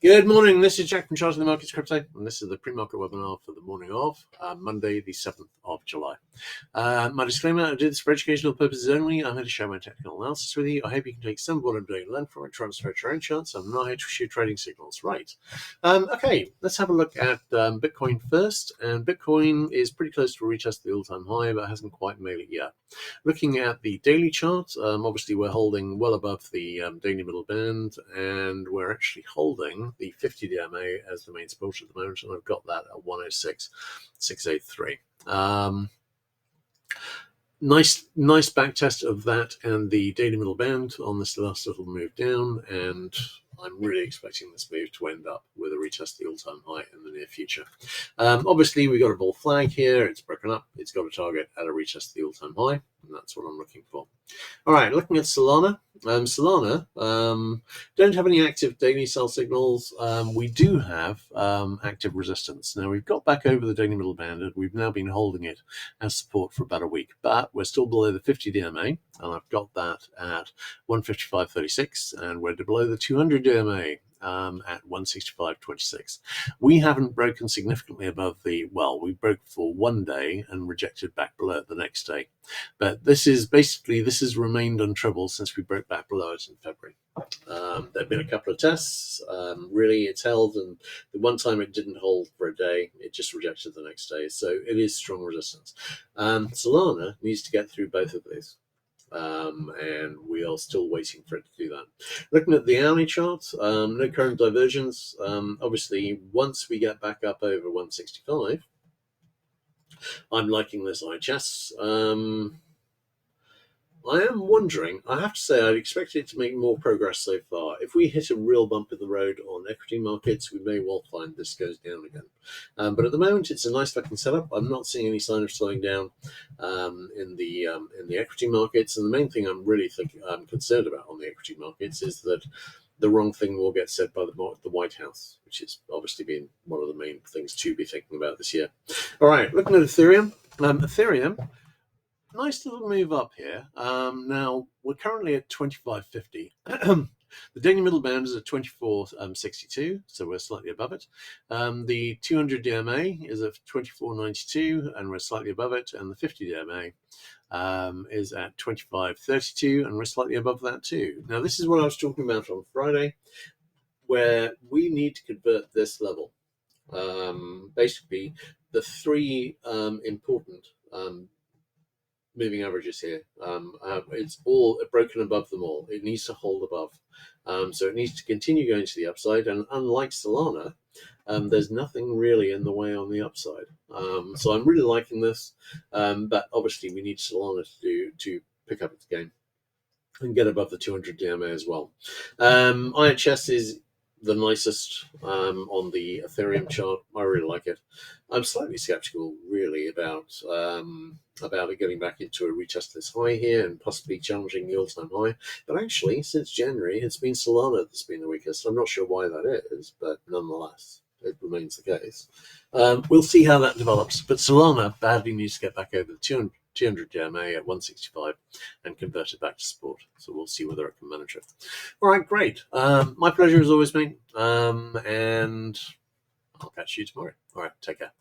Good morning, this is Jack from Charting the Markets Crypto, and this is the pre-market webinar for the morning of Monday, the 7th of July. My disclaimer, I do this for educational purposes only. I'm here to share my technical analysis with you. I hope you can take some of what I'm doing and learn from it, transfer to your own charts. I'm not here to shoot trading signals, right? Okay, let's have a look at Bitcoin first, and Bitcoin is pretty close to a retest of the all-time high, but hasn't quite made it yet. Looking at the daily chart, obviously we're holding well above the daily middle band, and we're actually holding the 50 DMA as the main support at the moment, and I've got that at 106,683. Nice back test of that and the daily middle band on this last little move down, and I'm really expecting this move to end up with a retest of the all-time high in the near future. Obviously, we got a bull flag here. It's broken up. It's got a target at a retest of the all-time high, and that's what I'm looking for. All right, looking at Solana. Solana don't have any active daily sell signals. We do have active resistance. Now, we've got back over the daily middle band, and we've now been holding it as support for about a week, but we're still below the 50 DMA, and I've got that at 155.36, and we're below the 200 DMA at 165.26. We haven't broken significantly above we broke for one day and rejected back below it the next day. But this has remained untroubled since we broke back below it in February. There have been a couple of tests. Really, it's held, and the one time it didn't hold for a day, it just rejected the next day. So it is strong resistance. Solana needs to get through both of these. And we are still waiting for it to do that. Looking at the hourly chart, no current divergence. Obviously, once we get back up over 165, I'm liking this IHS. I am wondering, I have to say, I'd expected it to make more progress so far. If we hit a real bump in the road on equity markets, we may well find this goes down again. But at the moment, it's a nice looking setup. I'm not seeing any sign of slowing down in the equity markets. And the main thing I'm concerned about on the equity markets is that the wrong thing will get said by the White House, which has obviously been one of the main things to be thinking about this year. All right, looking at Ethereum. Ethereum. Nice little move up here. Now, we're currently at 25.50. The daily middle band is at 24.62, so we're slightly above it. The 200 DMA is at 24.92, and we're slightly above it. And the 50 DMA is at 25.32, and we're slightly above that too. Now, this is what I was talking about on Friday, where we need to convert this level. Basically, the three important moving averages here. It's all broken above them all. It needs to hold above. So it needs to continue going to the upside. And unlike Solana, there's nothing really in the way on the upside. So I'm really liking this. But obviously we need Solana to pick up its game and get above the 200 DMA as well. IHS is the nicest on the Ethereum chart. I really like it. I'm slightly skeptical, really, about it getting back into a retest this high here and possibly challenging the all-time high. But actually, since January, it's been Solana that's been the weakest. I'm not sure why that is, but nonetheless, it remains the case. We'll see how that develops. But Solana badly needs to get back over the 200 DMA at 165 and convert it back to support. So we'll see whether it can manage it. All right, great. My pleasure as always, mate. And I'll catch you tomorrow. All right, take care.